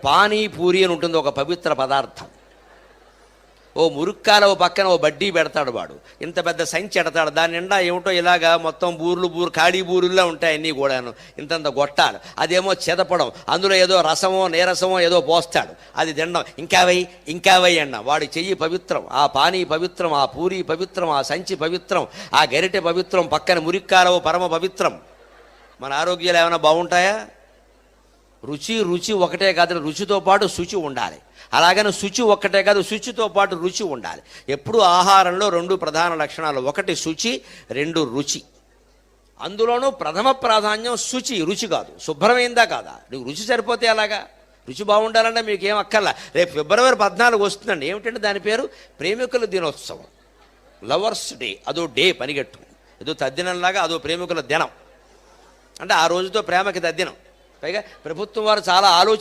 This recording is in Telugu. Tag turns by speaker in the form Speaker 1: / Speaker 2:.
Speaker 1: పానీపూరి అని ఉంటుంది, ఒక పవిత్ర పదార్థం. ఓ మురుక్కాల ఓ పక్కన ఓ బడ్డీ పెడతాడు వాడు, ఇంత పెద్ద సంచి ఎడతాడు, దాని నిండా ఏమిటో ఇలాగా మొత్తం బూర్లు ఖాళీ బూరుల్లో ఉంటాయి అన్నీ కూడాను, ఇంతంత గొట్టాలు. అదేమో చెదపడం, అందులో ఏదో రసమో నీరసమో ఏదో పోస్తాడు, అది తినడం. ఇంకా వై అన్న. వాడి చెయ్యి పవిత్రం, ఆ పానీ పవిత్రం, ఆ పూరి పవిత్రం, ఆ సంచి పవిత్రం, ఆ గరిటె పవిత్రం, పక్కన మురిక్కాలవో పరమ పవిత్రం. మన ఆరోగ్యాలు ఏమైనా బాగుంటాయా? రుచి ఒకటే కాదు, రుచితో పాటు శుచి ఉండాలి. అలాగని శుచి ఒక్కటే కాదు, శుచితో పాటు రుచి ఉండాలి. ఎప్పుడు ఆహారంలో 2 ప్రధాన లక్షణాలు, 1 శుచి, 2 రుచి. అందులోనూ ప్రథమ ప్రాధాన్యం శుచి, రుచి కాదు. శుభ్రమైందా కాదా, నీకు రుచి సరిపోతే అలాగా. రుచి బాగుండాలంటే మీకు ఏం అక్కర్లా. రేపు ఫిబ్రవరి 14 వస్తుందండి, ఏమిటంటే దాని పేరు ప్రేమికుల దినోత్సవం, లవర్స్ డే. అదో డే పనిగట్టు, ఏదో తద్దినంలాగా అదో ప్రేమికుల దినం. అంటే ఆ రోజుతో ప్రేమకి తద్దినం. పైగా ప్రభుత్వం వారు చాలా